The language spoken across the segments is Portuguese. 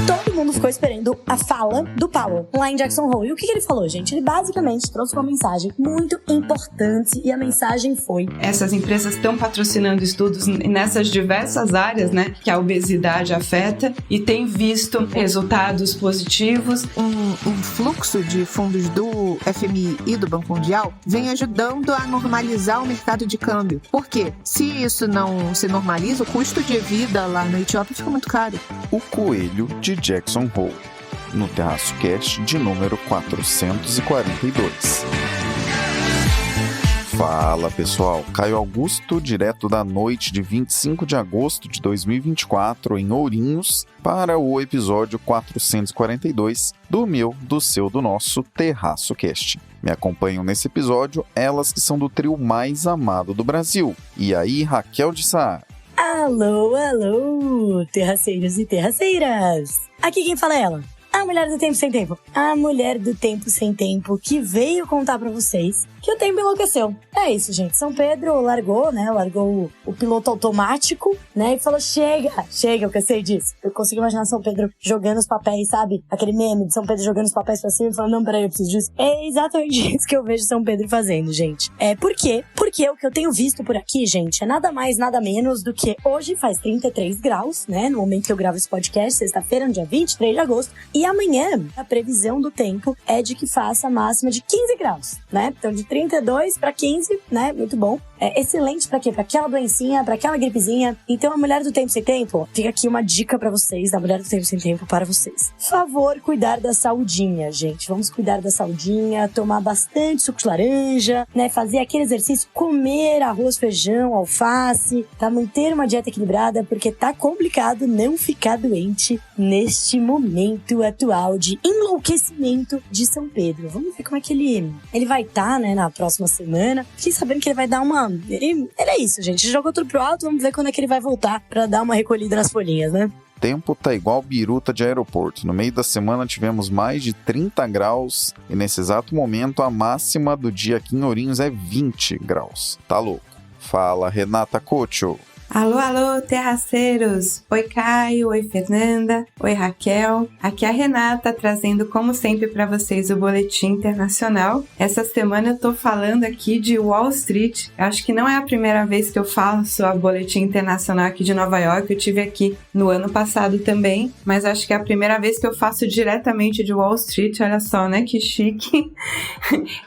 Todo mundo ficou esperando a fala do Powell lá em Jackson Hole. E o que ele falou, gente? Ele basicamente trouxe uma mensagem muito importante e a mensagem foi: essas empresas estão patrocinando estudos nessas diversas áreas, né, que a obesidade afeta e tem visto resultados positivos. Um fluxo de fundos do FMI e do Banco Mundial vem ajudando a normalizar o mercado de câmbio. Por quê? Se isso não se normaliza, o custo de vida lá na Etiópia fica muito caro. O coelho de Jackson Hole, no Terraço Cast de número 442. Fala pessoal, Caio Augusto, direto da noite de 25 de agosto de 2024 em Ourinhos, para o episódio 442 do meu, do seu, do nosso Terraço Cast. Me acompanham nesse episódio elas que são do trio mais amado do Brasil. E aí, Raquel de Sá? Alô, alô, terraceiros e terraceiras! Aqui quem fala é ela, a mulher do tempo sem tempo. A mulher do tempo sem tempo que veio contar pra vocês que o tempo enlouqueceu. É isso, gente. São Pedro largou o piloto automático, né? E falou, chega, eu cansei disso. Eu consigo imaginar São Pedro jogando os papéis, sabe? Aquele meme de São Pedro jogando os papéis pra cima e falando, não, peraí, eu preciso disso. É exatamente isso que eu vejo São Pedro fazendo, gente. Por quê? Porque o que eu tenho visto por aqui, gente, é nada mais, nada menos do que hoje faz 33 graus, né? No momento que eu gravo esse podcast, sexta-feira, no dia 23 de agosto. E amanhã, a previsão do tempo é de que faça a máxima de 15 graus, né? Então, de 32 para 15, né? Muito bom. É excelente pra quê? Pra aquela doencinha, pra aquela gripezinha. Então, a mulher do tempo sem tempo, fica aqui uma dica pra vocês, da mulher do tempo sem tempo para vocês. Favor, cuidar da saudinha, gente. Vamos cuidar da saudinha, tomar bastante suco de laranja, né? Fazer aquele exercício, comer arroz, feijão, alface, tá? Manter uma dieta equilibrada, porque tá complicado não ficar doente neste momento atual de enlouquecimento de São Pedro. Vamos ver como é que ele vai estar, né, na próxima semana. Fiquei sabendo que ele vai dar uma... Ele é isso, gente. Jogou tudo pro alto, vamos ver quando é que ele vai voltar pra dar uma recolhida nas folhinhas, né? O tempo tá igual biruta de aeroporto. No meio da semana tivemos mais de 30 graus e nesse exato momento a máxima do dia aqui em Ourinhos é 20 graus. Tá louco? Fala, Renata Cocho. Alô, alô, terraceiros! Oi, Caio, oi, Fernanda, oi, Raquel. Aqui é a Renata, trazendo, como sempre, para vocês o Boletim Internacional. Essa semana eu tô falando aqui de Wall Street. Eu acho que não é a primeira vez que eu faço a Boletim Internacional aqui de Nova York. Eu tive aqui no ano passado também, mas acho que é a primeira vez que eu faço diretamente de Wall Street. Olha só, né? Que chique!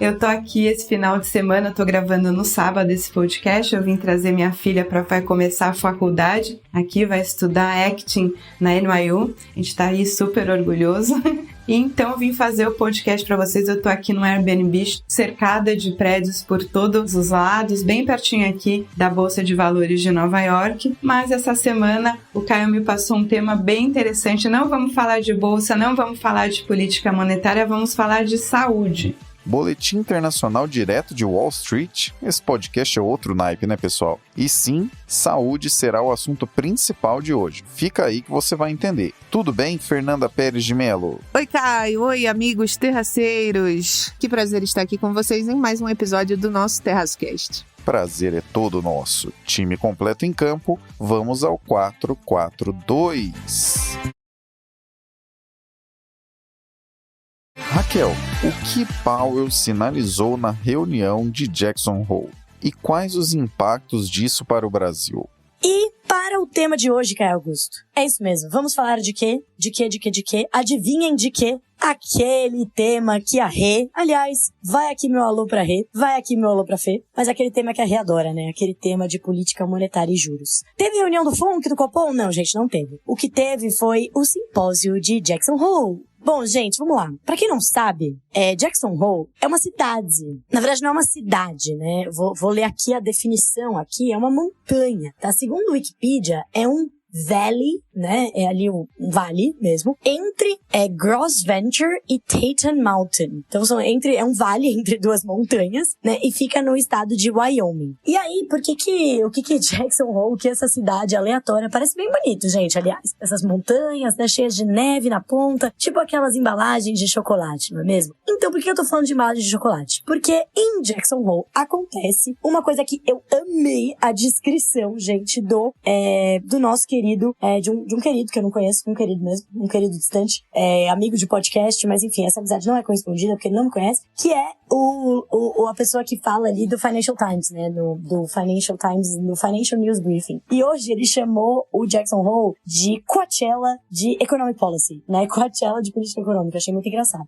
Eu tô aqui esse final de semana, eu tô gravando no sábado esse podcast. Eu vim trazer minha filha para começar a faculdade, aqui vai estudar acting na NYU, a gente tá aí super orgulhoso. E então eu vim fazer o podcast para vocês. Eu tô aqui no Airbnb, cercada de prédios por todos os lados, bem pertinho aqui da Bolsa de Valores de Nova York. Mas essa semana o Caio me passou um tema bem interessante. Não vamos falar de bolsa, não vamos falar de política monetária, vamos falar de saúde. Boletim Internacional direto de Wall Street? Esse podcast é outro naipe, né, pessoal? E sim, saúde será o assunto principal de hoje. Fica aí que você vai entender. Tudo bem, Fernanda Pérez de Melo? Oi, Caio. Oi, amigos terraceiros. Que prazer estar aqui com vocês em mais um episódio do nosso Terraço Cast. Prazer é todo nosso. Time completo em campo, vamos ao 442. Raquel, o que Powell sinalizou na reunião de Jackson Hole? E quais os impactos disso para o Brasil? E para o tema de hoje, Caio Augusto, é isso mesmo. Vamos falar de quê? De quê? Adivinhem de quê? Aquele tema que a Rê... Aliás, vai aqui meu alô pra Rê, vai aqui meu alô pra Fê, mas aquele tema que a Rê adora, né? Aquele tema de política monetária e juros. Teve reunião do FONC, do Copom? Não, gente, não teve. O que teve foi o simpósio de Jackson Hole. Bom, gente, vamos lá. Pra quem não sabe, Jackson Hole é uma cidade. Na verdade, não é uma cidade, né? Vou ler aqui a definição. Aqui é uma montanha, tá? Segundo o Wikipedia, é um valley, né? É ali um vale mesmo, entre Gross Venture e Teton Mountain. Então é um vale entre duas montanhas, né? E fica no estado de Wyoming. E aí, o que Jackson Hole, que essa cidade aleatória, parece bem bonito, gente, aliás. Essas montanhas, né, cheias de neve na ponta, tipo aquelas embalagens de chocolate, não é mesmo? Então, por que eu tô falando de embalagem de chocolate? Porque em Jackson Hole acontece uma coisa que eu amei a descrição, gente, do nosso querido, de um querido que eu não conheço, um querido mesmo, um querido distante, amigo de podcast, mas enfim, essa amizade não é correspondida porque ele não me conhece, que é a pessoa que fala ali do Financial Times, né, do Financial Times, no Financial News Briefing. E hoje ele chamou o Jackson Hole de Coachella de Economic Policy, né, Coachella de política econômica, achei muito engraçado.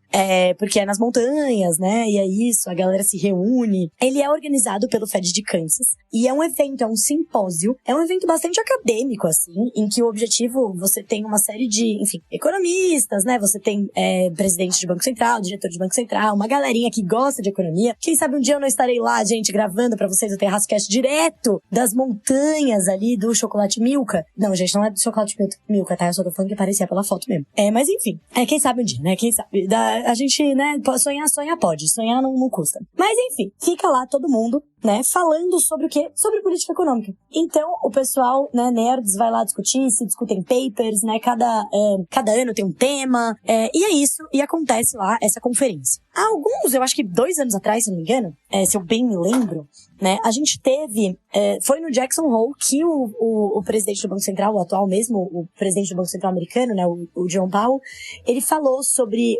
Porque é nas montanhas, né, e é isso, a galera se reúne. Ele é organizado pelo Fed de Kansas, e é um evento, é um simpósio, é um evento bastante acadêmico, assim, em que o objetivo, você tem uma série de, enfim, economistas, né, você tem presidente de Banco Central, diretor de Banco Central, uma galerinha que gosta de economia. Quem sabe um dia eu não estarei lá, gente, gravando pra vocês o Terraço Cast direto das montanhas ali do chocolate Milka. Não, gente, não é do chocolate Milka, tá? Eu só tô falando que parecia pela foto mesmo. Mas enfim, quem sabe um dia, né? Quem sabe? A gente, né, sonhar pode. Sonhar não custa. Mas enfim, fica lá todo mundo, né, falando sobre o quê? Sobre política econômica. Então, o pessoal, né, nerds vai lá discutir, se discutem papers, né, cada ano tem um tema, e é isso, e acontece lá essa conferência. Há alguns, eu acho que 2 anos atrás, se não me engano, se eu bem me lembro, né, a gente teve, foi no Jackson Hole que o presidente do Banco Central, o atual mesmo, o presidente do Banco Central americano, né, o Jerome Powell, ele falou sobre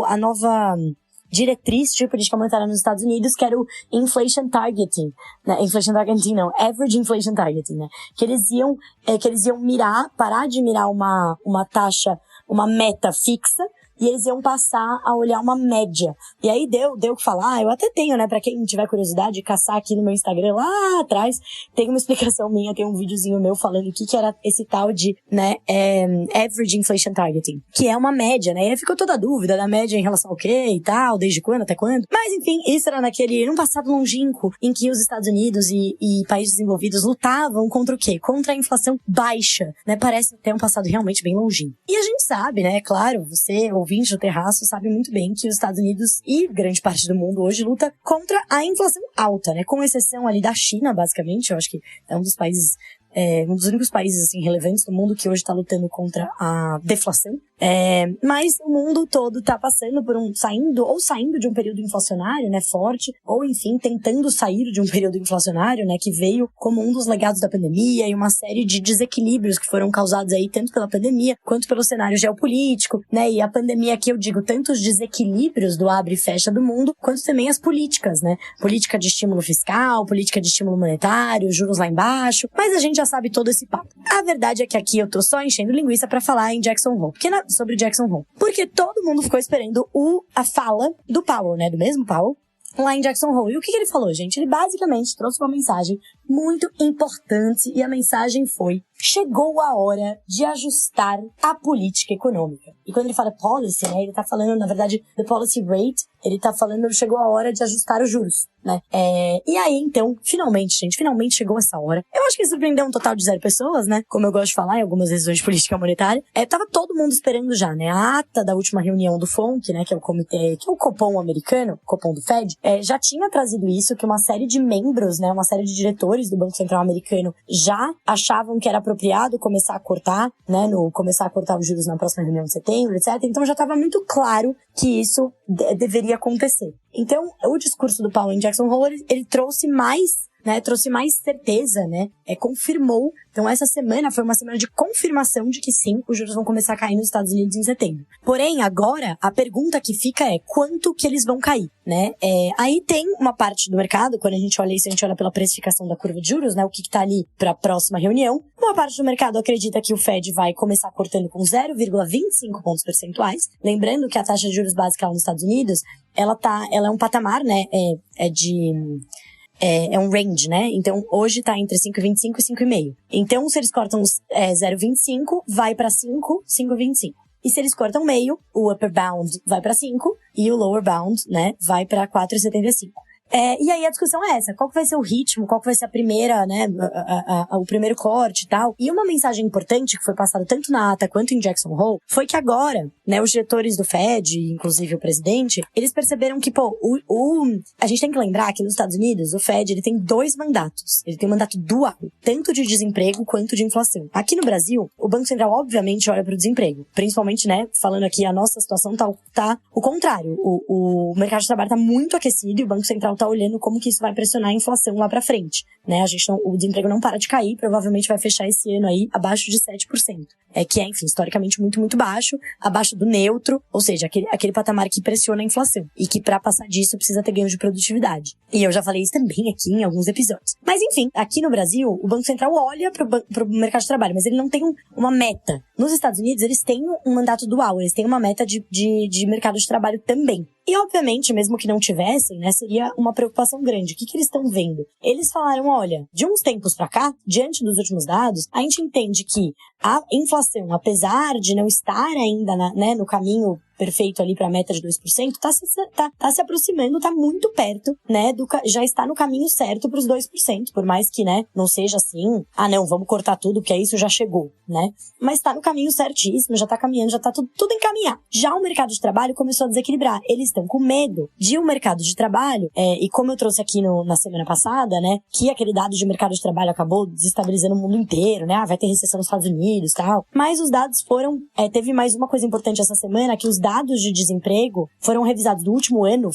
a nova diretriz de política monetária nos Estados Unidos, que era o Inflation Targeting, né? Inflation Targeting não, Average Inflation Targeting, né? Que eles iam parar de mirar uma taxa, uma meta fixa, e eles iam passar a olhar uma média. E aí deu o que falar. Eu até tenho, né, pra quem tiver curiosidade, caçar aqui no meu Instagram, lá atrás, tem uma explicação minha, tem um videozinho meu falando o que era esse tal de, né, Average Inflation Targeting, que é uma média, né, e aí ficou toda a dúvida da média em relação ao quê e tal, desde quando, até quando. Mas enfim, isso era num passado longínquo, em que os Estados Unidos e países desenvolvidos lutavam contra o quê? Contra a inflação baixa, né, parece até um passado realmente bem longínquo. E a gente sabe, né, claro, você, ouvinte do Terraço, sabe muito bem que os Estados Unidos e grande parte do mundo hoje luta contra a inflação alta, né? Com exceção ali da China, basicamente. Eu acho que é um dos países, um dos únicos países, assim, relevantes do mundo que hoje está lutando contra a deflação. Mas o mundo todo tá passando por saindo de um período inflacionário, né, forte, ou enfim, tentando sair de um período inflacionário, né, que veio como um dos legados da pandemia e uma série de desequilíbrios que foram causados aí tanto pela pandemia quanto pelo cenário geopolítico, né, e a pandemia aqui eu digo tanto os desequilíbrios do abre e fecha do mundo, quanto também as políticas, né, política de estímulo fiscal, política de estímulo monetário, juros lá embaixo, mas a gente já sabe todo esse papo. A verdade é que aqui eu tô só enchendo linguiça pra falar em Jackson Hole, sobre Jackson Hole. Porque todo mundo ficou esperando a fala do Powell, né? Do mesmo Powell, lá em Jackson Hole. E o que ele falou, gente? Ele basicamente trouxe uma mensagem muito importante e a mensagem foi: chegou a hora de ajustar a política econômica. E quando ele fala policy, né, ele tá falando, na verdade, the policy rate, ele tá falando chegou a hora de ajustar os juros, né? E aí, então, finalmente chegou essa hora. Eu acho que surpreendeu um total de 0 pessoas, né? Como eu gosto de falar em algumas decisões de política monetária. Tava todo mundo esperando já, né? A ata da última reunião do FONC, né, que é o comitê, que é o Copom americano, Copom do Fed, já tinha trazido isso, que uma série de membros, né, uma série de diretores do Banco Central americano já achavam que era apropriado começar a cortar, né, começar a cortar os juros na próxima reunião de setembro, etc. Então já estava muito claro que isso deveria acontecer. Então, o discurso do Powell em Jackson Hole, ele trouxe mais certeza, né? Confirmou. Então, essa semana foi uma semana de confirmação de que sim, os juros vão começar a cair nos Estados Unidos em setembro. Porém, agora, a pergunta que fica é quanto que eles vão cair, né? Aí tem uma parte do mercado, quando a gente olha isso, a gente olha pela precificação da curva de juros, né? O que tá ali para a próxima reunião. Uma parte do mercado acredita que o Fed vai começar cortando com 0,25 pontos percentuais. Lembrando que a taxa de juros básica lá nos Estados Unidos, ela é um patamar, né? É um range, né? Então, hoje tá entre 5,25 e 5,5. Então, se eles cortam 0,25, vai pra 5, 5,25. E se eles cortam meio, o upper bound vai pra 5 e o lower bound, né, vai pra 4,75. E aí a discussão é essa, qual que vai ser o ritmo, qual que vai ser a primeira, né, o primeiro corte e tal. E uma mensagem importante que foi passada tanto na ata quanto em Jackson Hole foi que agora, né, os diretores do Fed, inclusive o presidente, eles perceberam que, a gente tem que lembrar que nos Estados Unidos, o Fed, ele tem 2 mandatos. Ele tem um mandato dual, tanto de desemprego quanto de inflação. Aqui no Brasil, o Banco Central, obviamente, olha para o desemprego. Principalmente, né, falando aqui, a nossa situação tá o contrário. O mercado de trabalho tá muito aquecido e o Banco Central tá olhando como que isso vai pressionar a inflação lá pra frente, né? O desemprego não para de cair, provavelmente vai fechar esse ano aí abaixo de 7%. Que é, enfim, historicamente muito, muito baixo, abaixo do neutro, ou seja, aquele patamar que pressiona a inflação. E que pra passar disso precisa ter ganho de produtividade. E eu já falei isso também aqui em alguns episódios. Mas enfim, aqui no Brasil, o Banco Central olha pro mercado de trabalho, mas ele não tem uma meta. Nos Estados Unidos, eles têm um mandato dual, eles têm uma meta de mercado de trabalho também. E, obviamente, mesmo que não tivessem, né, seria uma preocupação grande. O que eles estão vendo? Eles falaram, olha, de uns tempos pra cá, diante dos últimos dados, a gente entende que a inflação, apesar de não estar ainda no caminho perfeito ali para a meta de 2%, tá se aproximando, tá muito perto, né, já está no caminho certo para os 2%, por mais que, né, não seja assim, não, vamos cortar tudo, porque isso já chegou, né, mas tá no caminho certíssimo, já tá caminhando, já tá tudo encaminhado. Já o mercado de trabalho começou a desequilibrar, eles estão com medo de um mercado de trabalho, e como eu trouxe aqui na semana passada, né, que aquele dado de mercado de trabalho acabou desestabilizando o mundo inteiro, né, vai ter recessão nos Estados Unidos e tal, mas os dados teve mais uma coisa importante essa semana, que os dados de desemprego foram revisados do último ano,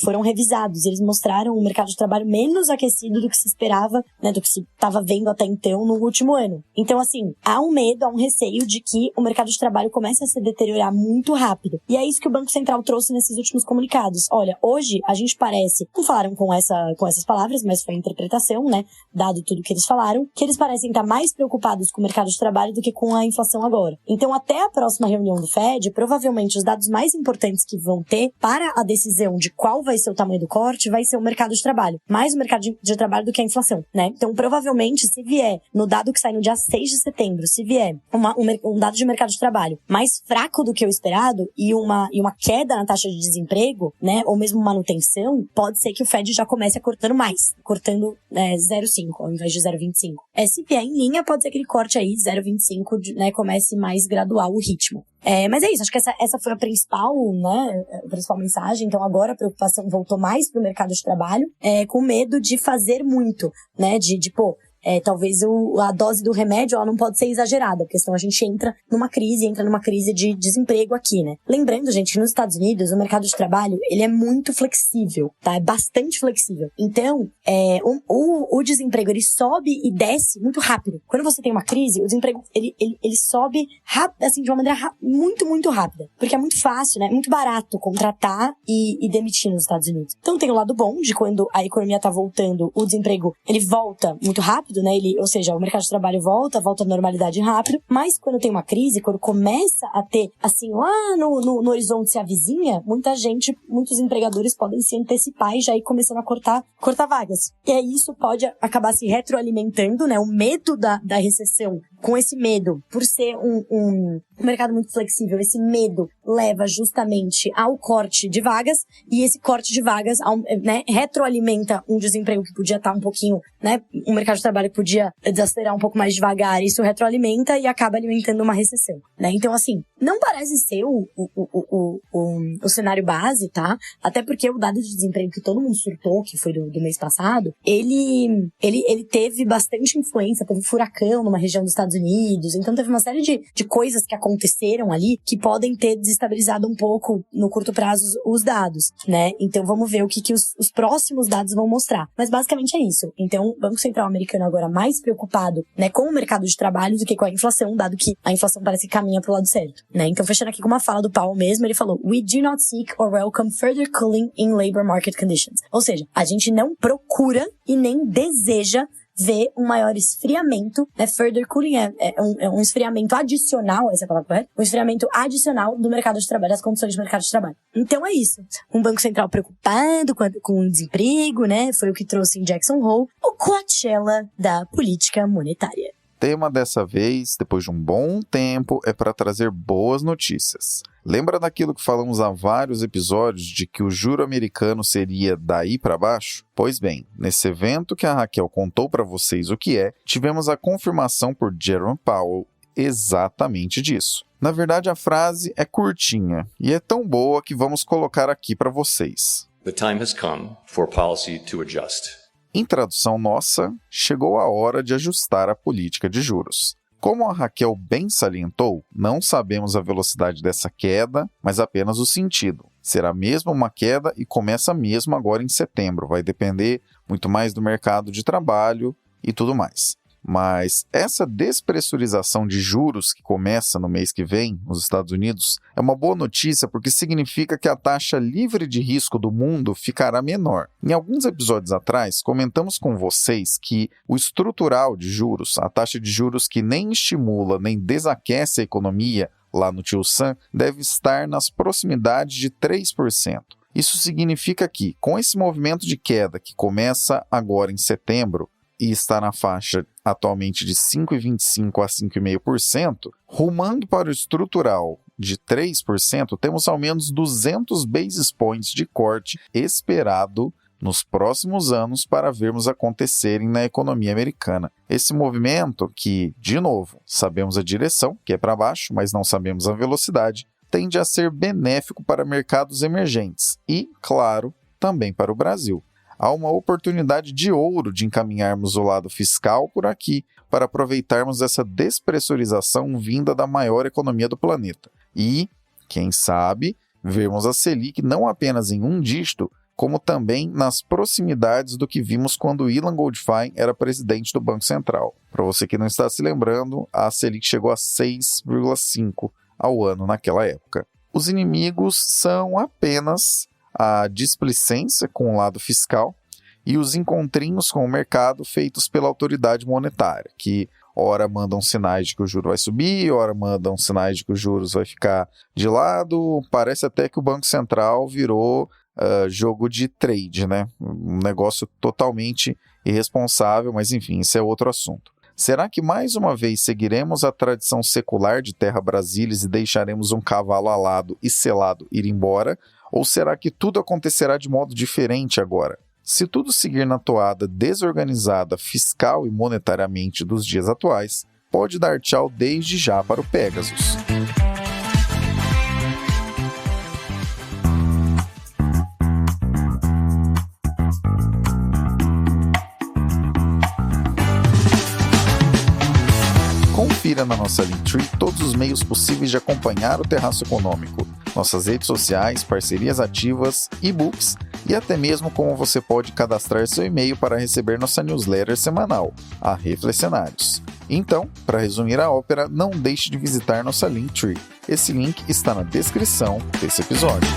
eles mostraram um mercado de trabalho menos aquecido do que se esperava, né, do que se estava vendo até então no último ano. Então, assim, há um medo, há um receio de que o mercado de trabalho comece a se deteriorar muito rápido. E é isso que o Banco Central trouxe nesses últimos comunicados. Olha, hoje a gente parece, não falaram com essas palavras, mas foi a interpretação, né, dado tudo que eles falaram, que eles parecem estar mais preocupados com o mercado de trabalho do que com a inflação agora. Então, até a próxima reunião do Fed, provavelmente os dados mais importantes que vão ter para a decisão de qual vai ser o tamanho do corte vai ser o mercado de trabalho. Mais o mercado de trabalho do que a inflação, né? Então, provavelmente, se vier no dado que sai no dia 6 de setembro, se vier um dado de mercado de trabalho mais fraco do que o esperado e uma queda na taxa de desemprego, né? Ou mesmo manutenção, pode ser que o Fed já comece a cortando 0,5 ao invés de 0,25. Se vier em linha, pode ser que ele corte aí 0,25, né? Comece mais gradual o ritmo. Mas é isso, acho que essa foi a principal mensagem. Então agora a preocupação voltou mais pro mercado de trabalho, com medo de fazer muito, né, talvez a dose do remédio ela não pode ser exagerada, porque senão a gente entra numa crise de desemprego aqui, né? Lembrando, gente, que nos Estados Unidos o mercado de trabalho, ele é muito flexível, tá? É bastante flexível. Então, o desemprego, ele sobe e desce muito rápido. Quando você tem uma crise, o desemprego, ele sobe rápido, assim, de uma maneira muito, muito rápida. Porque é muito fácil, né? É muito barato contratar e demitir nos Estados Unidos. Então tem o lado bom de quando a economia tá voltando, o desemprego, ele volta muito rápido, né? Ou seja, o mercado de trabalho volta à normalidade rápido, mas quando tem uma crise, quando começa a ter, assim, lá no horizonte se avizinha, muitos empregadores podem se antecipar e já ir começando a cortar vagas. E aí isso pode acabar se retroalimentando, né? O medo da recessão, com esse medo, por ser um mercado muito flexível, esse medo leva justamente ao corte de vagas, e esse corte de vagas, né, retroalimenta um desemprego que podia estar um pouquinho, né, um mercado de trabalho que podia desacelerar um pouco mais devagar, isso retroalimenta e acaba alimentando uma recessão, né? Então, assim, não parece ser o cenário base, tá? Até porque o dado de desemprego que todo mundo surtou, que foi do mês passado, ele teve bastante influência, teve furacão numa região dos Estados Unidos, então teve uma série de coisas que aconteceram ali que podem ter desestabilizado um pouco no curto prazo os dados, né? Então vamos ver o que os próximos dados vão mostrar. Mas basicamente é isso. Então o Banco Central americano agora mais preocupado, né, com o mercado de trabalho do que com a inflação, dado que a inflação parece que caminha pro lado certo, né? Então fechando aqui com uma fala do Powell mesmo, ele falou: "We do not seek or welcome further cooling in labor market conditions." Ou seja, a gente não procura e nem deseja ver um maior esfriamento, né? Further cooling é um esfriamento adicional, essa é a palavra correta? Um esfriamento adicional do mercado de trabalho, das condições de mercado de trabalho. Então é isso. Um Banco Central preocupado com o desemprego, né? Foi o que trouxe em Jackson Hole o Coachella da política monetária. Tema dessa vez, depois de um bom tempo, é para trazer boas notícias. Lembra daquilo que falamos há vários episódios de que o juro americano seria daí para baixo? Pois bem, nesse evento que a Raquel contou para vocês o que é, tivemos a confirmação por Jerome Powell exatamente disso. Na verdade, a frase é curtinha e é tão boa que vamos colocar aqui para vocês. The time has come for policy to adjust. Em tradução nossa, chegou a hora de ajustar a política de juros. Como a Raquel bem salientou, não sabemos a velocidade dessa queda, mas apenas o sentido. Será mesmo uma queda e começa mesmo agora em setembro. Vai depender muito mais do mercado de trabalho e tudo mais. Mas essa despressurização de juros que começa no mês que vem nos Estados Unidos é uma boa notícia porque significa que a taxa livre de risco do mundo ficará menor. Em alguns episódios atrás, comentamos com vocês que o estrutural de juros, a taxa de juros que nem estimula nem desaquece a economia lá no Tio Sam, deve estar nas proximidades de 3%. Isso significa que, com esse movimento de queda que começa agora em setembro, e está na faixa atualmente de 5,25% a 5,5%, rumando para o estrutural de 3%, temos ao menos 200 basis points de corte esperado nos próximos anos para vermos acontecerem na economia americana. Esse movimento, que, de novo, sabemos a direção, que é para baixo, mas não sabemos a velocidade, tende a ser benéfico para mercados emergentes e, claro, também para o Brasil. Há uma oportunidade de ouro de encaminharmos o lado fiscal por aqui para aproveitarmos essa despressurização vinda da maior economia do planeta. E, quem sabe, vermos a Selic não apenas em um dígito, como também nas proximidades do que vimos quando Ilan Goldfein era presidente do Banco Central. Para você que não está se lembrando, a Selic chegou a 6,5% ao ano naquela época. Os inimigos são apenas a displicência com o lado fiscal e os encontrinhos com o mercado feitos pela autoridade monetária, que ora mandam sinais de que o juro vai subir, ora mandam sinais de que os juros vai ficar de lado. Parece até que o Banco Central virou jogo de trade, né? Um negócio totalmente irresponsável, mas enfim, isso é outro assunto. Será que mais uma vez seguiremos a tradição secular de terra brasilis e deixaremos um cavalo alado e selado ir embora? Ou será que tudo acontecerá de modo diferente agora? Se tudo seguir na toada desorganizada fiscal e monetariamente dos dias atuais, pode dar tchau desde já para o Pegasus. Confira na nossa Linktree todos os meios possíveis de acompanhar o Terraço Econômico, nossas redes sociais, parcerias ativas, e-books e até mesmo como você pode cadastrar seu e-mail para receber nossa newsletter semanal, a Reflexionários. Então, para resumir a ópera, não deixe de visitar nossa Linktree. Esse link está na descrição desse episódio.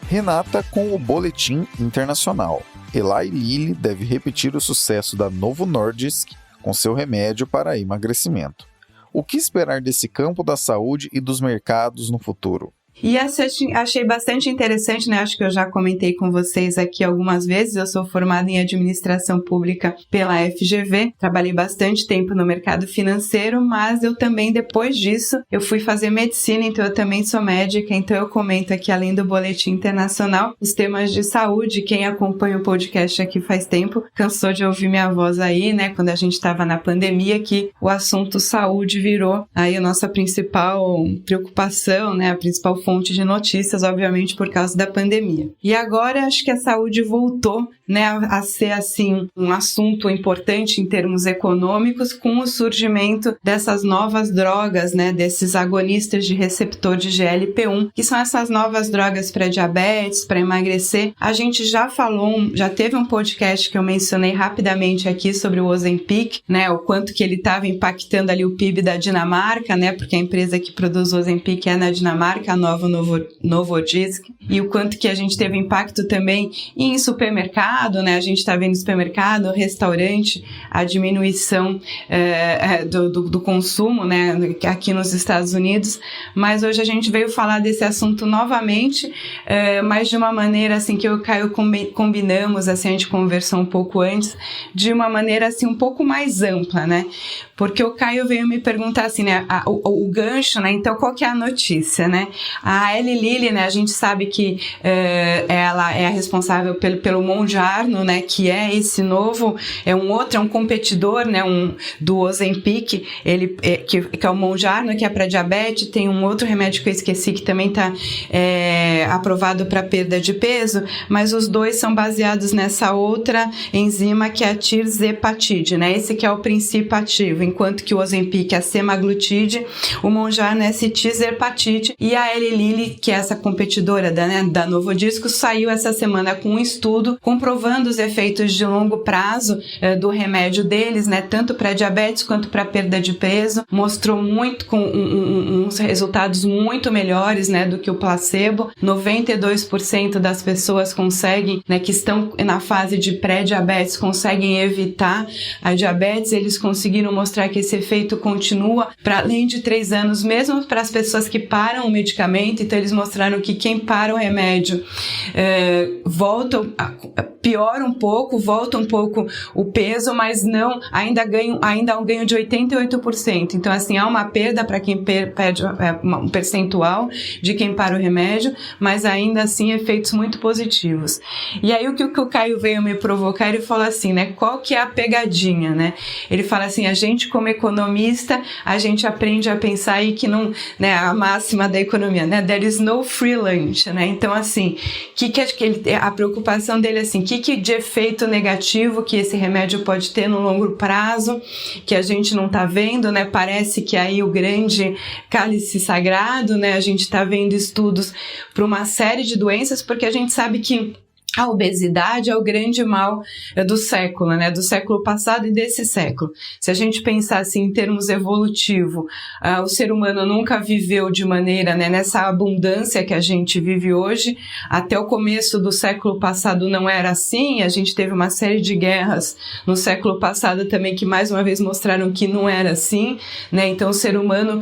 Renata com o Boletim Internacional. Eli Lilly deve repetir o sucesso da Novo Nordisk com seu remédio para emagrecimento. O que esperar desse campo da saúde e dos mercados no futuro? E achei bastante interessante, né? Acho que eu já comentei com vocês aqui algumas vezes. Eu sou formada em administração pública pela FGV. Trabalhei bastante tempo no mercado financeiro, mas eu também, depois disso, eu fui fazer medicina, então eu também sou médica. Então eu comento aqui, além do Boletim Internacional, os temas de saúde. Quem acompanha o podcast aqui faz tempo, cansou de ouvir minha voz aí, né? Quando a gente estava na pandemia, que o assunto saúde virou aí a nossa principal preocupação, né? A principal fonte de notícias, obviamente, por causa da pandemia. E agora acho que a saúde voltou, né, a ser assim um assunto importante em termos econômicos, com o surgimento dessas novas drogas, né, desses agonistas de receptor de GLP-1, que são essas novas drogas para diabetes, para emagrecer. A gente já já teve um podcast que eu mencionei rapidamente aqui sobre o Ozempic, né, o quanto que ele estava impactando ali o PIB da Dinamarca, né, porque a empresa que produz o Ozempic é na Dinamarca, a Novo Nordisk, e o quanto que a gente teve impacto também em supermercado, né? A gente está vendo supermercado, restaurante, a diminuição do consumo, né? Aqui nos Estados Unidos, mas hoje a gente veio falar desse assunto novamente, mas de uma maneira assim que eu e o Caio combinamos, assim, a gente conversou um pouco antes, de uma maneira assim um pouco mais ampla, né? Porque o Caio veio me perguntar assim, né, o gancho, né, então qual que é a notícia, né? A Eli Lilly, né, a gente sabe que ela é a responsável pelo Mondial Mounjaro, né, que é esse novo, é um competidor, né, do Ozempic, que é o Mounjaro, que é para diabetes. Tem um outro remédio que eu esqueci que também está aprovado para perda de peso, mas os dois são baseados nessa outra enzima que é a tirzepatide, né? Esse que é o princípio ativo, enquanto que o Ozempic é a semaglutide, o Mounjaro é esse tirzepatide. E a Eli Lilly, que é essa competidora da Novo Disco, saiu essa semana com um estudo comprovando os efeitos de longo prazo do remédio deles, né? Tanto para diabetes quanto para perda de peso. Mostrou muito com uns resultados muito melhores, né, do que o placebo. 92% das pessoas conseguem, né, que estão na fase de pré-diabetes, conseguem evitar a diabetes. Eles conseguiram mostrar que esse efeito continua para além de 3 anos, mesmo para as pessoas que param o medicamento. Então eles mostraram que quem para o remédio piora um pouco, volta um pouco o peso, mas ainda há um ganho de 88%. Então, assim, há uma perda para quem perde um percentual de quem para o remédio, mas ainda assim efeitos muito positivos. E aí o que o Caio veio me provocar, ele falou assim, né, qual que é a pegadinha, né? Ele fala assim, a gente como economista, a gente aprende a pensar aí que não, né, a máxima da economia, né, there is no free lunch, né? Então, assim, a preocupação dele é assim, que de efeito negativo que esse remédio pode ter no longo prazo, que a gente não está vendo, né? Parece que aí o grande cálice sagrado, né? A gente está vendo estudos para uma série de doenças, porque a gente sabe que a obesidade é o grande mal do século, né? Do século passado e desse século. Se a gente pensar assim em termos evolutivo, o ser humano nunca viveu de maneira, né, nessa abundância que a gente vive hoje. Até o começo do século passado não era assim. A gente teve uma série de guerras no século passado também que mais uma vez mostraram que não era assim, né? Então o ser humano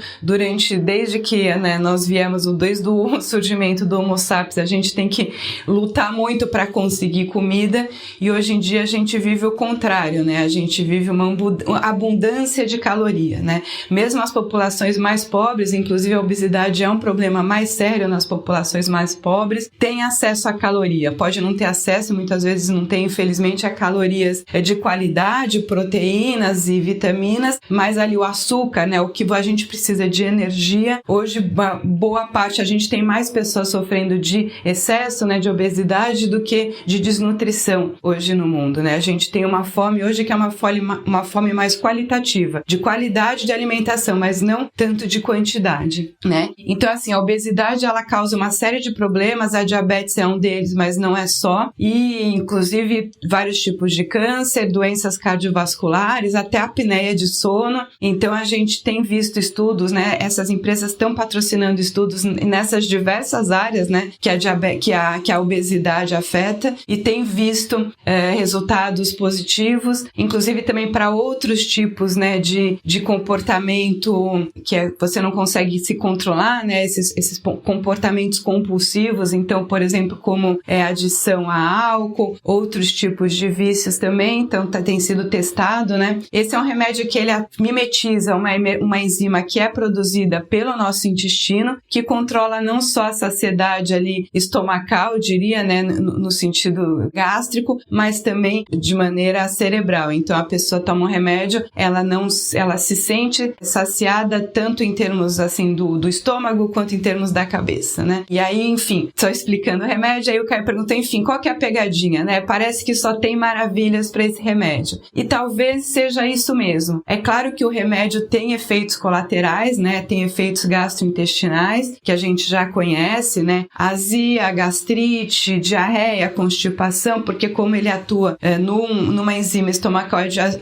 desde que, né, nós viemos, desde o surgimento do Homo sapiens, a gente tem que lutar muito para conseguir comida, e hoje em dia a gente vive o contrário, né? A gente vive uma abundância de caloria, né? Mesmo as populações mais pobres, inclusive a obesidade é um problema mais sério nas populações mais pobres, tem acesso à caloria. Pode não ter acesso, muitas vezes não tem, infelizmente, a calorias de qualidade, proteínas e vitaminas, mas ali o açúcar, né? O que a gente precisa de energia. Hoje, boa parte, a gente tem mais pessoas sofrendo de excesso, né, de obesidade do que de desnutrição hoje no mundo, né? A gente tem uma fome hoje que é uma fome mais qualitativa, de qualidade de alimentação, mas não tanto de quantidade, né? Então, assim, a obesidade, ela causa uma série de problemas, a diabetes é um deles, mas não é só, e inclusive vários tipos de câncer, doenças cardiovasculares, até apneia de sono. Então, a gente tem visto estudos, né? Essas empresas estão patrocinando estudos nessas diversas áreas, né? Que a obesidade afeta, e tem visto resultados positivos, inclusive também para outros tipos, né, de comportamento que você não consegue se controlar, né, esses comportamentos compulsivos. Então, por exemplo, como adição a álcool, outros tipos de vícios também, então tem sido testado, né. Esse é um remédio que ele mimetiza uma enzima que é produzida pelo nosso intestino, que controla não só a saciedade ali estomacal, diria, né, no sentido gástrico, mas também de maneira cerebral. Então a pessoa toma um remédio, ela se sente saciada tanto em termos assim do estômago quanto em termos da cabeça, né? E aí, enfim, só explicando o remédio, aí o Caio pergunta, enfim, qual que é a pegadinha, né? Parece que só tem maravilhas para esse remédio. E talvez seja isso mesmo. É claro que o remédio tem efeitos colaterais, né? Tem efeitos gastrointestinais que a gente já conhece, né? Azia, gastrite, diarreia, constipação, porque como ele atua numa enzima estomacal,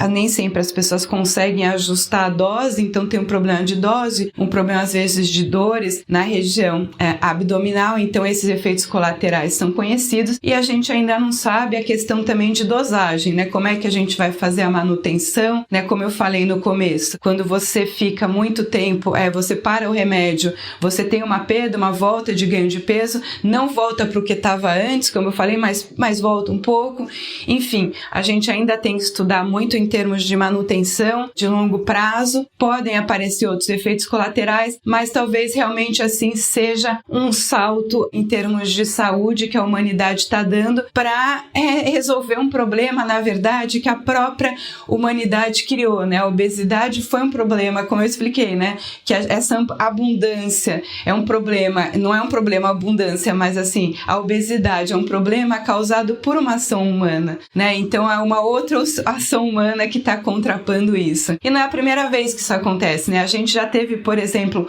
nem sempre as pessoas conseguem ajustar a dose, então tem um problema de dose, um problema às vezes de dores na região abdominal, então esses efeitos colaterais são conhecidos, e a gente ainda não sabe a questão também de dosagem, né? Como é que a gente vai fazer a manutenção, né? Como eu falei no começo, quando você fica muito tempo, você para o remédio, você tem uma perda, uma volta de ganho de peso, não volta para o que estava antes, como eu falei, falei, mas volta um pouco. Enfim, a gente ainda tem que estudar muito em termos de manutenção de longo prazo. Podem aparecer outros efeitos colaterais, mas talvez realmente assim seja um salto em termos de saúde que a humanidade está dando para resolver um problema, na verdade, que a própria humanidade criou, né? A obesidade foi um problema, como eu expliquei, né? Que essa abundância é um problema, não é um problema a abundância, mas assim, a obesidade é um problema causado por uma ação humana, né? Então é uma outra ação humana que está contrapondo isso. E não é a primeira vez que isso acontece, né? A gente já teve, por exemplo,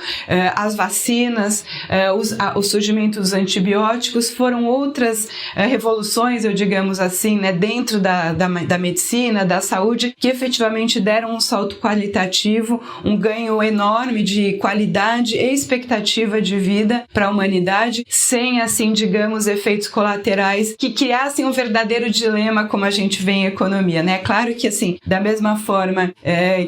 as vacinas, o surgimento dos antibióticos, foram outras revoluções, eu digamos assim, né? Dentro da medicina, da saúde, que efetivamente deram um salto qualitativo, um ganho enorme de qualidade e expectativa de vida para a humanidade, sem, assim, digamos, efeitos colaterais que criassem um verdadeiro dilema como a gente vê em economia, né? Claro que, assim, da mesma forma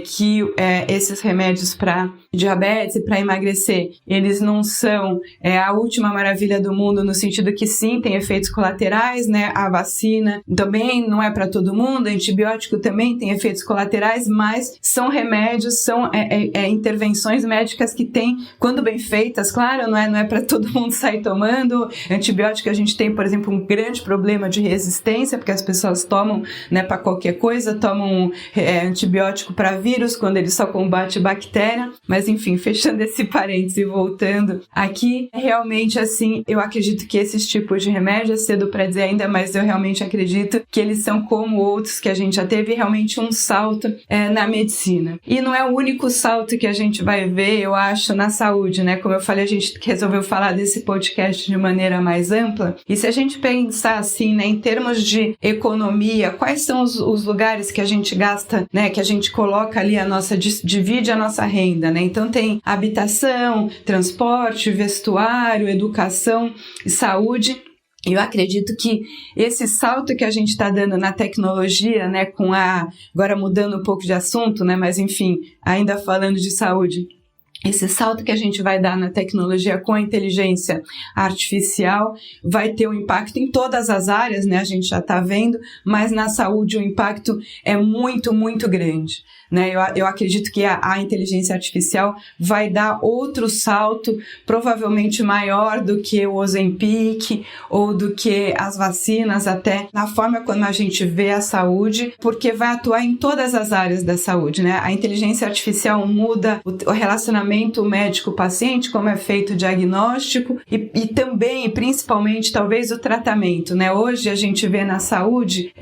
que esses remédios para diabetes e para emagrecer, eles não são a última maravilha do mundo, no sentido que sim, tem efeitos colaterais, né? A vacina também não é para todo mundo, antibiótico também tem efeitos colaterais, mas são remédios, são intervenções médicas que têm, quando bem feitas, claro, não é para todo mundo sair tomando antibiótico. A gente tem, por exemplo, um grande problema de resistência, porque as pessoas tomam, né, para qualquer coisa, tomam antibiótico para vírus, quando ele só combate bactéria. Mas enfim, fechando esse parênteses e voltando aqui, realmente assim, eu acredito que esses tipos de remédio, é cedo para dizer ainda, mas eu realmente acredito que eles são como outros que a gente já teve, realmente um salto na medicina. E não é o único salto que a gente vai ver, eu acho, na saúde, né? Como eu falei, a gente resolveu falar desse podcast de maneira mais ampla. E se a gente pensar assim, né, em termos de economia, quais são os lugares que a gente gasta, né, que a gente coloca ali divide a nossa renda, né? Então tem habitação, transporte, vestuário, educação e saúde. Eu acredito que esse salto que a gente está dando na tecnologia, né, agora mudando um pouco de assunto, né, mas enfim, ainda falando de saúde, esse salto que a gente vai dar na tecnologia com a inteligência artificial vai ter um impacto em todas as áreas, né? A gente já está vendo, mas na saúde o impacto é muito, muito grande, né? Eu acredito que a inteligência artificial vai dar outro salto, provavelmente maior do que o Ozempic ou do que as vacinas, até na forma como a gente vê a saúde, porque vai atuar em todas as áreas da saúde, né? A inteligência artificial muda o relacionamento médico-paciente, como é feito o diagnóstico e também, principalmente, talvez o tratamento, né? Hoje a gente vê na saúde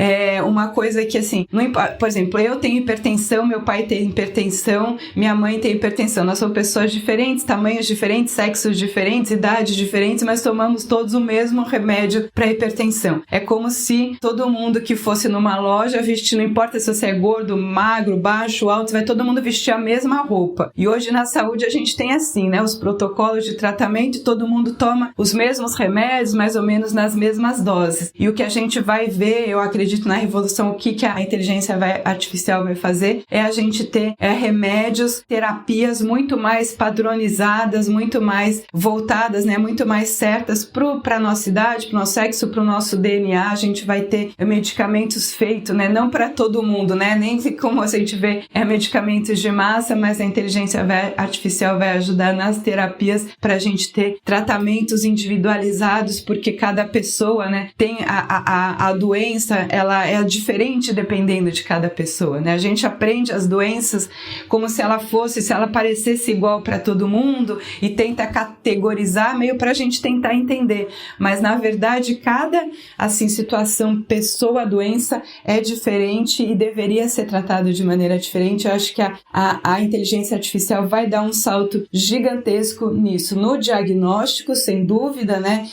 uma coisa que, assim, não importa, por exemplo, eu tenho hipertensão, meu pai tem hipertensão, minha mãe tem hipertensão, nós somos pessoas diferentes, tamanhos diferentes, sexos diferentes, idades diferentes, mas tomamos todos o mesmo remédio para hipertensão. É como se todo mundo que fosse numa loja vestir, não importa se você é gordo, magro, baixo, alto, vai todo mundo vestir a mesma roupa. E hoje na saúde a gente tem assim, né, os protocolos de tratamento, todo mundo toma os mesmos remédios, mais ou menos nas mesmas doses. E o que a gente vai ver, eu acredito na revolução, o que a inteligência artificial vai fazer, é a gente ter remédios, terapias muito mais padronizadas, muito mais voltadas, né, muito mais certas para a nossa idade, para o nosso sexo, para o nosso DNA. A gente vai ter medicamentos feitos, né, não para todo mundo, né, nem como a gente vê medicamentos de massa, mas a inteligência artificial vai ajudar nas terapias para a gente ter tratamentos individualizados, porque cada pessoa, né, tem a doença, ela é diferente dependendo de cada pessoa, né? A gente aprende as doenças como se ela parecesse igual para todo mundo e tenta categorizar meio para a gente tentar entender, mas na verdade cada, assim, situação, pessoa, doença é diferente e deveria ser tratado de maneira diferente. Eu acho que a inteligência artificial vai dar um salto gigantesco nisso, no diagnóstico, sem dúvida, né?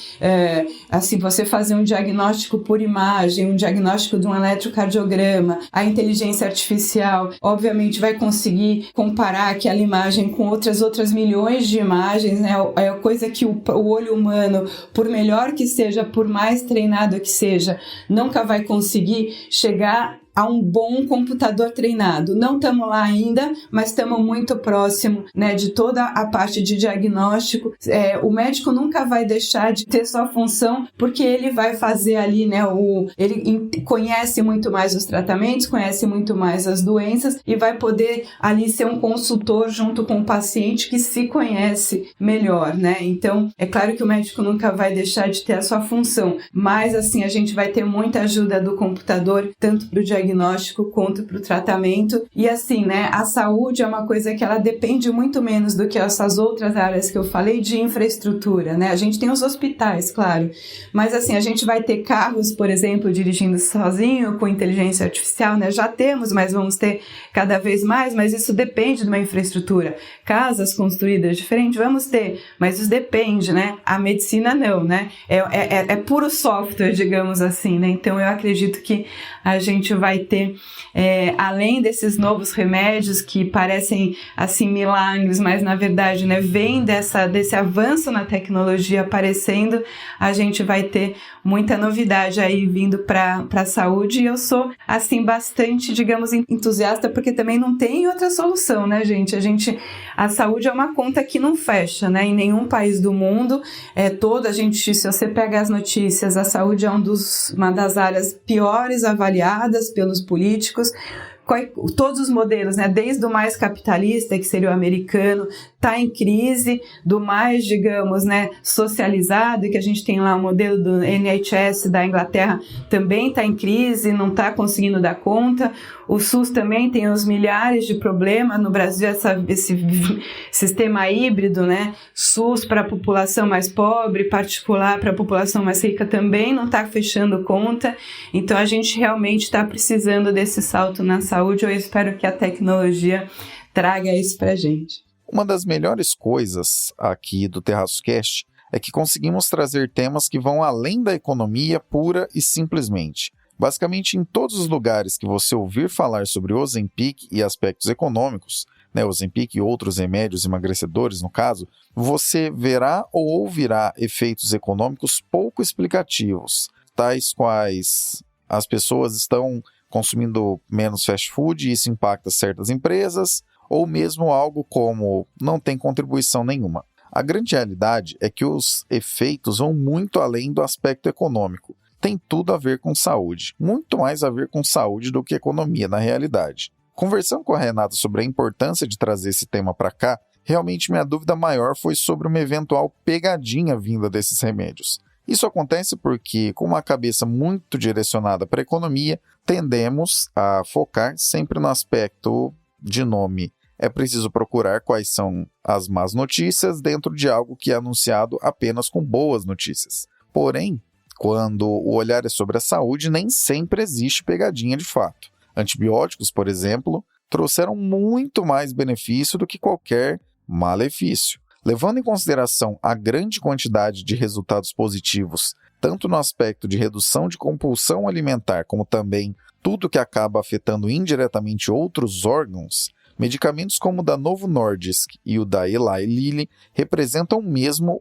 Assim, você fazer um diagnóstico por imagem, um diagnóstico de um eletrocardiograma, a inteligência artificial, obviamente, vai conseguir comparar aquela imagem com outras milhões de imagens, né? É coisa que o olho humano, por melhor que seja, por mais treinado que seja, nunca vai conseguir chegar a um bom computador treinado. Não estamos lá ainda, mas estamos muito próximo, né, de toda a parte de diagnóstico. O médico nunca vai deixar de ter sua função, porque ele vai fazer ali, né, ele conhece muito mais os tratamentos, conhece muito mais as doenças e vai poder ali ser um consultor junto com o paciente que se conhece melhor, né? Então, é claro que o médico nunca vai deixar de ter a sua função, mas assim, a gente vai ter muita ajuda do computador, tanto para o diagnóstico quanto para o tratamento. E assim, né, a saúde é uma coisa que ela depende muito menos do que essas outras áreas que eu falei de infraestrutura, né? A gente tem os hospitais, claro, mas assim, a gente vai ter carros, por exemplo, dirigindo sozinho, com inteligência artificial, né? Já temos, mas vamos ter cada vez mais, mas isso depende de uma infraestrutura. Casas construídas diferentes, vamos ter, mas isso depende, né? A medicina não, né? É puro software, digamos assim, né? Então eu acredito que a gente vai ter, além desses novos remédios que parecem assim milagres, mas na verdade, né, vem desse avanço na tecnologia aparecendo, a gente vai ter muita novidade aí vindo para a saúde. E eu sou assim bastante, digamos, entusiasta, porque também não tem outra solução, né, gente? A saúde é uma conta que não fecha, né? Em nenhum país do mundo, se você pega as notícias, a saúde é uma das áreas piores avaliadas pelos políticos. Todos os modelos, né, desde o mais capitalista, que seria o americano, está em crise, do mais, digamos, né, socializado, que a gente tem lá o modelo do NHS da Inglaterra, também está em crise, não está conseguindo dar conta. O SUS também tem uns milhares de problemas. No Brasil, esse sistema híbrido, né, SUS para a população mais pobre, particular para a população mais rica, também não está fechando conta. Então, a gente realmente está precisando desse salto na saúde. Eu espero que a tecnologia traga isso para a gente. Uma das melhores coisas aqui do TerraçoCast é que conseguimos trazer temas que vão além da economia pura e simplesmente. Basicamente, em todos os lugares que você ouvir falar sobre Ozempic e aspectos econômicos, né, Ozempic e outros remédios emagrecedores, no caso, você verá ou ouvirá efeitos econômicos pouco explicativos, tais quais as pessoas estão consumindo menos fast food e isso impacta certas empresas, ou mesmo algo como não tem contribuição nenhuma. A grande realidade é que os efeitos vão muito além do aspecto econômico. Tem tudo a ver com saúde, muito mais a ver com saúde do que economia na realidade. Conversando com a Renata sobre a importância de trazer esse tema para cá, realmente minha dúvida maior foi sobre uma eventual pegadinha vinda desses remédios. Isso acontece porque, com uma cabeça muito direcionada para a economia, tendemos a focar sempre no aspecto de nome. É preciso procurar quais são as más notícias dentro de algo que é anunciado apenas com boas notícias. Porém, quando o olhar é sobre a saúde, nem sempre existe pegadinha de fato. Antibióticos, por exemplo, trouxeram muito mais benefício do que qualquer malefício. Levando em consideração a grande quantidade de resultados positivos, tanto no aspecto de redução de compulsão alimentar, como também tudo que acaba afetando indiretamente outros órgãos, medicamentos como o da Novo Nordisk e o da Eli Lilly representam mesmo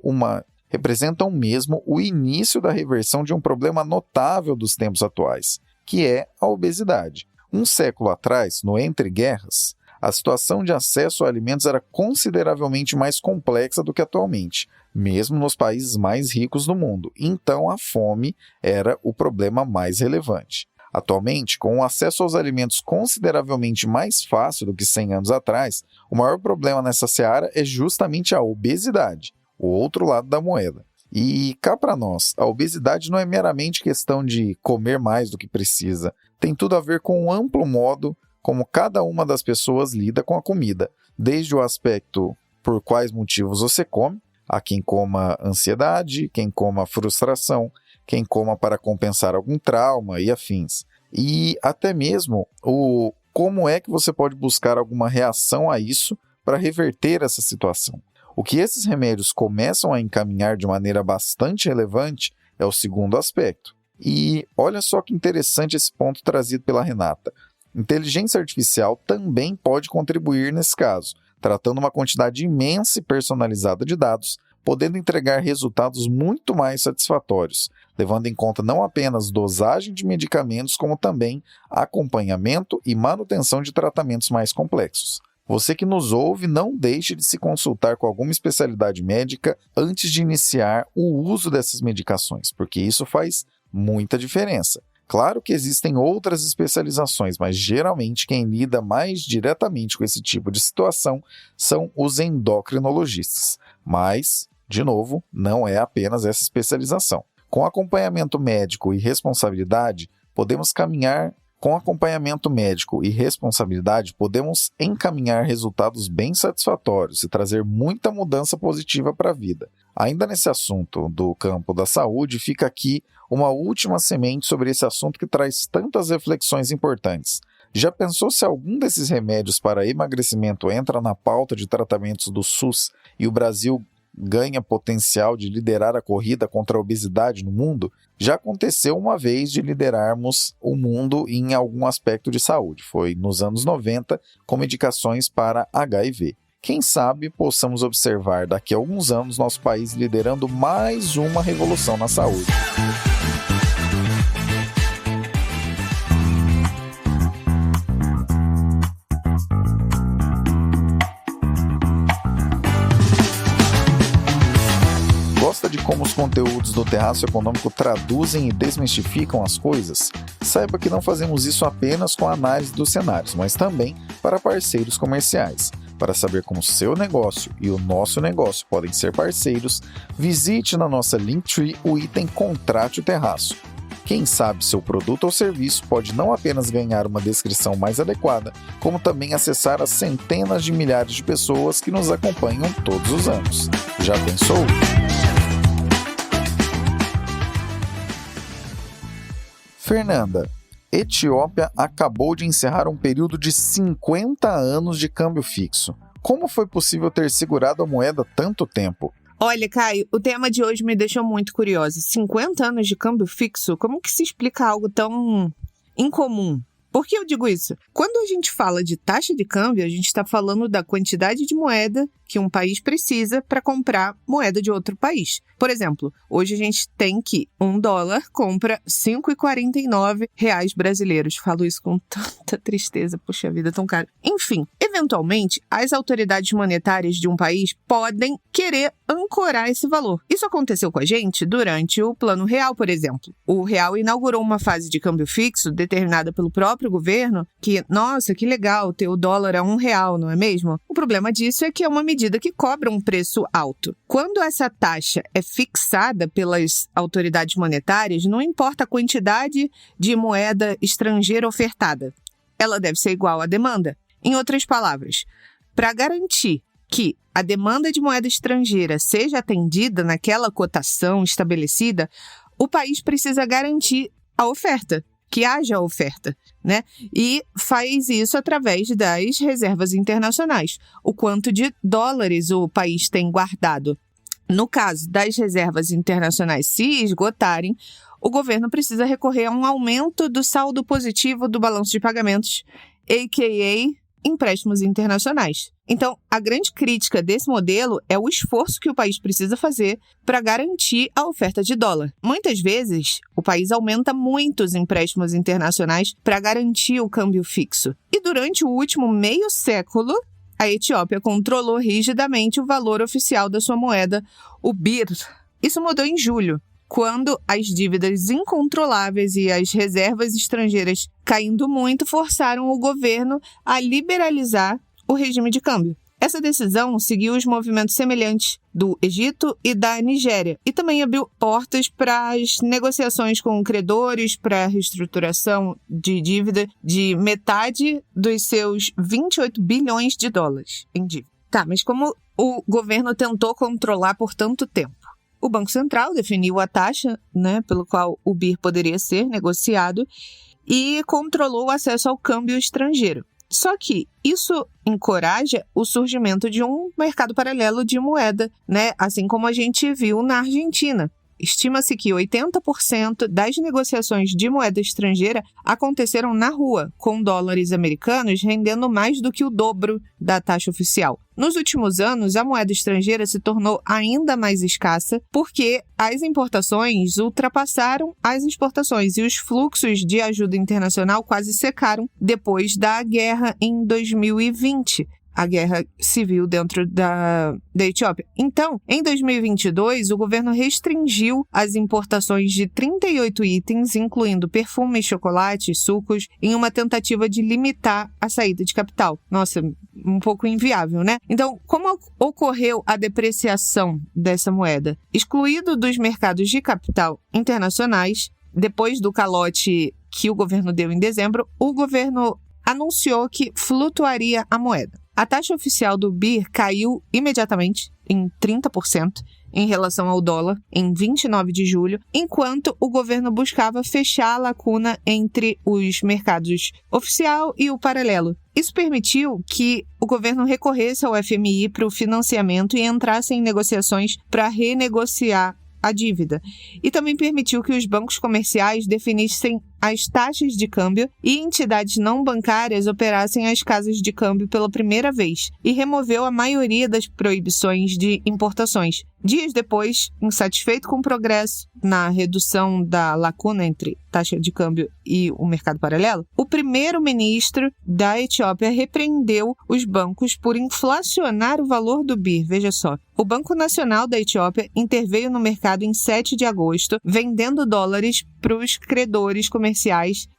o início da reversão de um problema notável dos tempos atuais, que é a obesidade. Um século atrás, no Entre Guerras, a situação de acesso a alimentos era consideravelmente mais complexa do que atualmente, mesmo nos países mais ricos do mundo. Então, a fome era o problema mais relevante. Atualmente, com o acesso aos alimentos consideravelmente mais fácil do que 100 anos atrás, o maior problema nessa seara é justamente a obesidade, o outro lado da moeda. E cá para nós, a obesidade não é meramente questão de comer mais do que precisa, tem tudo a ver com um amplo modo como cada uma das pessoas lida com a comida, desde o aspecto por quais motivos você come, há quem coma ansiedade, quem coma frustração, quem coma para compensar algum trauma e afins. E até mesmo o como é que você pode buscar alguma reação a isso para reverter essa situação. O que esses remédios começam a encaminhar de maneira bastante relevante é o segundo aspecto. E olha só que interessante esse ponto trazido pela Renata. Inteligência artificial também pode contribuir nesse caso, tratando uma quantidade imensa e personalizada de dados podendo entregar resultados muito mais satisfatórios, levando em conta não apenas dosagem de medicamentos, como também acompanhamento e manutenção de tratamentos mais complexos. Você que nos ouve, não deixe de se consultar com alguma especialidade médica antes de iniciar o uso dessas medicações, porque isso faz muita diferença. Claro que existem outras especializações, mas geralmente quem lida mais diretamente com esse tipo de situação são os endocrinologistas. Mas, de novo, não é apenas essa especialização. Com acompanhamento médico e responsabilidade, podemos encaminhar resultados bem satisfatórios e trazer muita mudança positiva para a vida. Ainda nesse assunto do campo da saúde, fica aqui uma última semente sobre esse assunto que traz tantas reflexões importantes. Já pensou se algum desses remédios para emagrecimento entra na pauta de tratamentos do SUS e o Brasil ganha potencial de liderar a corrida contra a obesidade no mundo? Já aconteceu uma vez de liderarmos o mundo em algum aspecto de saúde. Foi nos anos 90, com medicações para HIV. Quem sabe possamos observar daqui a alguns anos nosso país liderando mais uma revolução na saúde. Gosta de como os conteúdos do Terraço Econômico traduzem e desmistificam as coisas? Saiba que não fazemos isso apenas com a análise dos cenários, mas também para parceiros comerciais. Para saber como o seu negócio e o nosso negócio podem ser parceiros, visite na nossa Linktree o item Contrate o Terraço. Quem sabe seu produto ou serviço pode não apenas ganhar uma descrição mais adequada, como também acessar as centenas de milhares de pessoas que nos acompanham todos os anos. Já pensou? Fernanda, Etiópia acabou de encerrar um período de 50 anos de câmbio fixo. Como foi possível ter segurado a moeda tanto tempo? Olha, Caio, o tema de hoje me deixou muito curiosa. 50 anos de câmbio fixo? Como que se explica algo tão incomum? Por que eu digo isso? Quando a gente fala de taxa de câmbio, a gente está falando da quantidade de moeda que um país precisa para comprar moeda de outro país. Por exemplo, hoje a gente tem que $1 compra R$ 5,49 brasileiros. Falo isso com tanta tristeza, poxa vida, tão caro. Enfim, eventualmente, as autoridades monetárias de um país podem querer ancorar esse valor. Isso aconteceu com a gente durante o Plano Real, por exemplo. O Real inaugurou uma fase de câmbio fixo determinada pelo próprio governo que, nossa, que legal, ter o dólar a R$1, não é mesmo? O problema disso é que é uma medida que cobra um preço alto. Quando essa taxa é fixada pelas autoridades monetárias, não importa a quantidade de moeda estrangeira ofertada, ela deve ser igual à demanda. Em outras palavras, para garantir que a demanda de moeda estrangeira seja atendida naquela cotação estabelecida, o país precisa garantir a oferta, que haja oferta, né? E faz isso através das reservas internacionais. O quanto de dólares o país tem guardado. No caso das reservas internacionais se esgotarem, o governo precisa recorrer a um aumento do saldo positivo do balanço de pagamentos, a.k.a. empréstimos internacionais. Então, a grande crítica desse modelo é o esforço que o país precisa fazer para garantir a oferta de dólar. Muitas vezes, o país aumenta muito os empréstimos internacionais para garantir o câmbio fixo. E durante o último meio século, a Etiópia controlou rigidamente o valor oficial da sua moeda, o BIR. Isso mudou em julho, quando as dívidas incontroláveis e as reservas estrangeiras caindo muito forçaram o governo a liberalizar o regime de câmbio. Essa decisão seguiu os movimentos semelhantes do Egito e da Nigéria e também abriu portas para as negociações com credores para a reestruturação de dívida de metade dos seus 28 bilhões de dólares em dívida. Tá, mas como o governo tentou controlar por tanto tempo? O Banco Central definiu a taxa, né, pelo qual o BIR poderia ser negociado e controlou o acesso ao câmbio estrangeiro. Só que isso encoraja o surgimento de um mercado paralelo de moeda, né? Assim como a gente viu na Argentina. Estima-se que 80% das negociações de moeda estrangeira aconteceram na rua, com dólares americanos rendendo mais do que o dobro da taxa oficial. Nos últimos anos, a moeda estrangeira se tornou ainda mais escassa porque as importações ultrapassaram as exportações e os fluxos de ajuda internacional quase secaram depois da guerra em 2020. A guerra civil dentro da Etiópia. Então, em 2022, o governo restringiu as importações de 38 itens, incluindo perfumes, chocolates, sucos, em uma tentativa de limitar a saída de capital. Nossa, um pouco inviável, né? Então, como ocorreu a depreciação dessa moeda? Excluído dos mercados de capital internacionais, depois do calote que o governo deu em dezembro, o governo anunciou que flutuaria a moeda. A taxa oficial do BIR caiu imediatamente, em 30%, em relação ao dólar, em 29 de julho, enquanto o governo buscava fechar a lacuna entre os mercados oficial e o paralelo. Isso permitiu que o governo recorresse ao FMI para o financiamento e entrasse em negociações para renegociar a dívida. E também permitiu que os bancos comerciais definissem as taxas de câmbio e entidades não bancárias operassem as casas de câmbio pela primeira vez e removeu a maioria das proibições de importações. Dias depois, insatisfeito com o progresso na redução da lacuna entre taxa de câmbio e o mercado paralelo, o primeiro-ministro da Etiópia repreendeu os bancos por inflacionar o valor do BIR. Veja só, o Banco Nacional da Etiópia interveio no mercado em 7 de agosto, vendendo dólares para os credores comerciais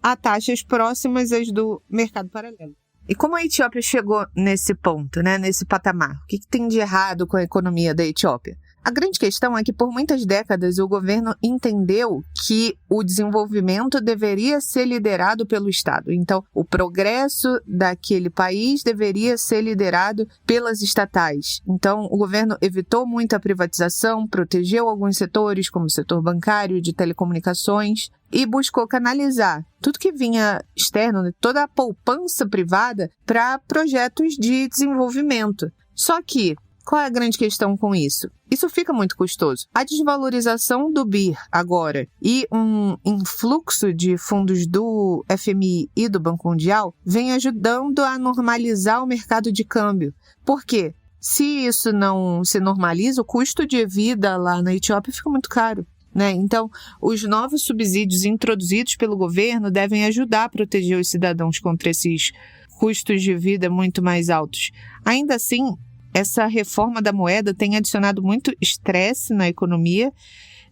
a taxas próximas às do mercado paralelo. E como a Etiópia chegou nesse ponto, né, nesse patamar? O que tem de errado com a economia da Etiópia? A grande questão é que por muitas décadas o governo entendeu que o desenvolvimento deveria ser liderado pelo Estado. Então, o progresso daquele país deveria ser liderado pelas estatais. Então, o governo evitou muito a privatização, protegeu alguns setores, como o setor bancário, de telecomunicações, e buscou canalizar tudo que vinha externo, toda a poupança privada, para projetos de desenvolvimento. Só que, qual é a grande questão com isso? Isso fica muito custoso. A desvalorização do BIR agora e um influxo de fundos do FMI e do Banco Mundial vem ajudando a normalizar o mercado de câmbio. Por quê? Se isso não se normaliza, o custo de vida lá na Etiópia fica muito caro, né? Então, os novos subsídios introduzidos pelo governo devem ajudar a proteger os cidadãos contra esses custos de vida muito mais altos. Ainda assim, essa reforma da moeda tem adicionado muito estresse na economia.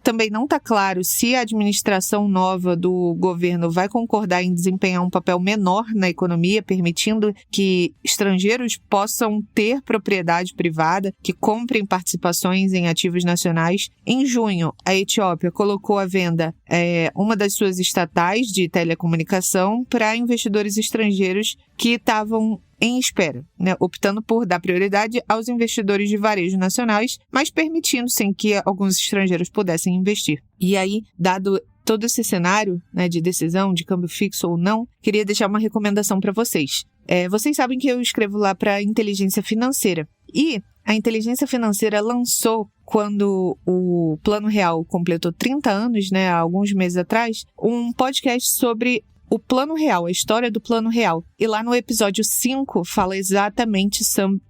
Também não está claro se a administração nova do governo vai concordar em desempenhar um papel menor na economia, permitindo que estrangeiros possam ter propriedade privada, que comprem participações em ativos nacionais. Em junho, a Etiópia colocou à venda uma das suas estatais de telecomunicação para investidores estrangeiros que estavam em espera, né, optando por dar prioridade aos investidores de varejo nacionais, mas permitindo sim que alguns estrangeiros pudessem investir. E aí, dado todo esse cenário, né, de decisão de câmbio fixo ou não, queria deixar uma recomendação para vocês. Vocês sabem que eu escrevo lá para a Inteligência Financeira. E a Inteligência Financeira lançou, quando o Plano Real completou 30 anos, né, há alguns meses atrás, um podcast sobre o Plano Real, a história do Plano Real. E lá no episódio 5 fala exatamente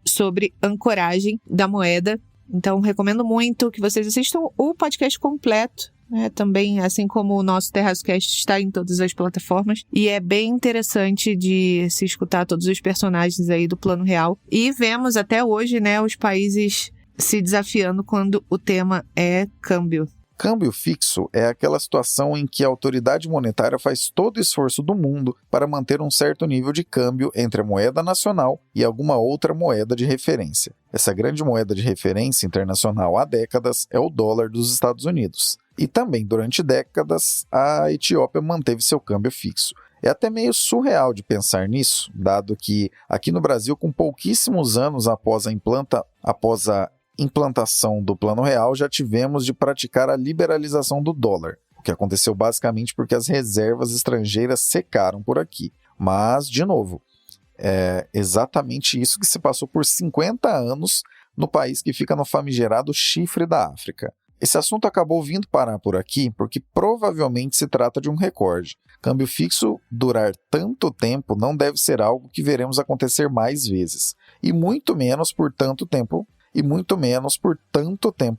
sobre ancoragem da moeda. Então, recomendo muito que vocês assistam o podcast completo, né? Também, assim como o nosso TerraçoCast está em todas as plataformas. E é bem interessante de se escutar todos os personagens aí do Plano Real. E vemos até hoje, né, os países se desafiando quando o tema é câmbio. Câmbio fixo é aquela situação em que a autoridade monetária faz todo o esforço do mundo para manter um certo nível de câmbio entre a moeda nacional e alguma outra moeda de referência. Essa grande moeda de referência internacional há décadas é o dólar dos Estados Unidos. E também, durante décadas, a Etiópia manteve seu câmbio fixo. É até meio surreal de pensar nisso, dado que aqui no Brasil, com pouquíssimos anos após a implantação do Plano Real, já tivemos de praticar a liberalização do dólar, o que aconteceu basicamente porque as reservas estrangeiras secaram por aqui. Mas, de novo, é exatamente isso que se passou por 50 anos no país que fica no famigerado chifre da África. Esse assunto acabou vindo parar por aqui porque provavelmente se trata de um recorde. Câmbio fixo durar tanto tempo não deve ser algo que veremos acontecer mais vezes, e muito menos por tanto tempo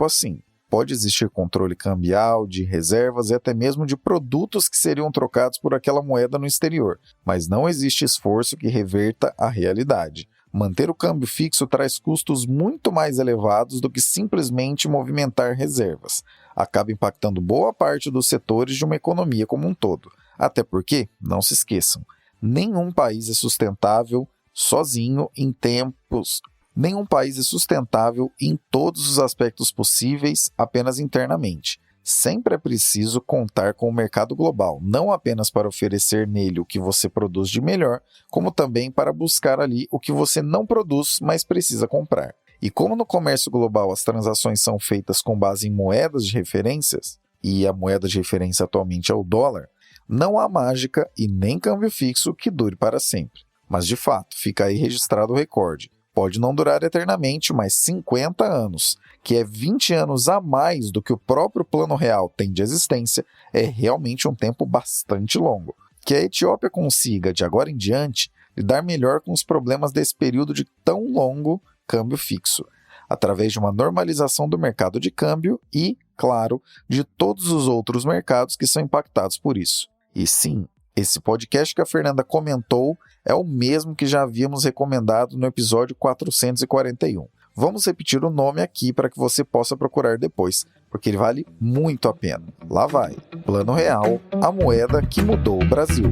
assim. Pode existir controle cambial, de reservas e até mesmo de produtos que seriam trocados por aquela moeda no exterior, mas não existe esforço que reverta a realidade. Manter o câmbio fixo traz custos muito mais elevados do que simplesmente movimentar reservas. Acaba impactando boa parte dos setores de uma economia como um todo. Até porque, não se esqueçam, nenhum país é sustentável sozinho em tempos. Nenhum país é sustentável em todos os aspectos possíveis apenas internamente. Sempre é preciso contar com o mercado global, não apenas para oferecer nele o que você produz de melhor, como também para buscar ali o que você não produz, mas precisa comprar. E como no comércio global as transações são feitas com base em moedas de referências, e a moeda de referência atualmente é o dólar, não há mágica e nem câmbio fixo que dure para sempre. Mas de fato, fica aí registrado o recorde. Pode não durar eternamente, mas 50 anos, que é 20 anos a mais do que o próprio plano real tem de existência, é realmente um tempo bastante longo. Que a Etiópia consiga, de agora em diante, lidar melhor com os problemas desse período de tão longo câmbio fixo, através de uma normalização do mercado de câmbio e, claro, de todos os outros mercados que são impactados por isso. E sim, esse podcast que a Fernanda comentou é o mesmo que já havíamos recomendado no episódio 441. Vamos repetir o nome aqui para que você possa procurar depois, porque ele vale muito a pena. Lá vai, Plano Real, a moeda que mudou o Brasil.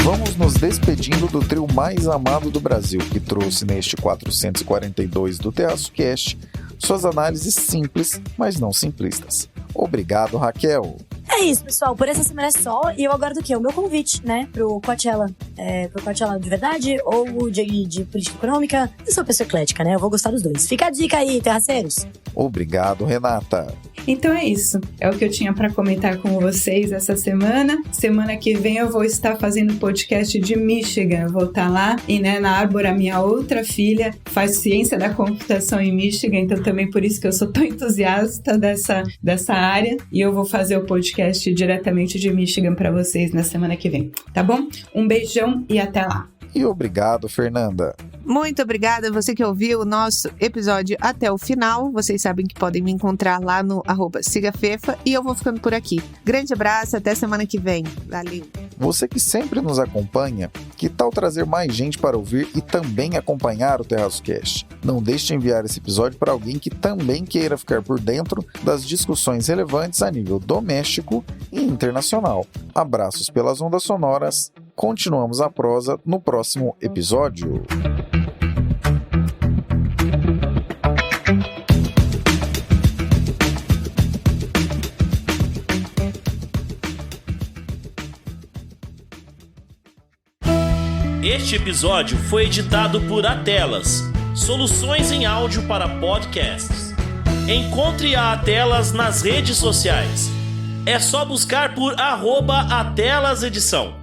Vamos nos despedindo do trio mais amado do Brasil, que trouxe neste 442 do TerraçoCast suas análises simples, mas não simplistas. Obrigado, Raquel. É isso, pessoal. Por essa semana é só. E eu aguardo o quê? O meu convite, né? Pro Coachella. Pro Coachella de verdade ou de política econômica. Eu sou pessoa eclética, né? Eu vou gostar dos dois. Fica a dica aí, terraceiros. Obrigado, Renata. Então é isso. É o que eu tinha para comentar com vocês essa semana. Semana que vem eu vou estar fazendo podcast de Michigan. Eu vou estar lá e, né, na Árbora, minha outra filha faz ciência da computação em Michigan. Então também por isso que eu sou tão entusiasta dessa área. E eu vou fazer o podcast diretamente de Michigan para vocês na semana que vem. Tá bom? Um beijão e até lá. E obrigado, Fernanda. Muito obrigada a você que ouviu o nosso episódio até o final. Vocês sabem que podem me encontrar lá no @sigafefa e eu vou ficando por aqui. Grande abraço, até semana que vem. Valeu. Você que sempre nos acompanha, que tal trazer mais gente para ouvir e também acompanhar o TerraçoCast? Não deixe de enviar esse episódio para alguém que também queira ficar por dentro das discussões relevantes a nível doméstico e internacional. Abraços pelas ondas sonoras. Continuamos a prosa no próximo episódio. Este episódio foi editado por Atelas, soluções em áudio para podcasts. Encontre a Atelas nas redes sociais. É só buscar por @AtelasEdição.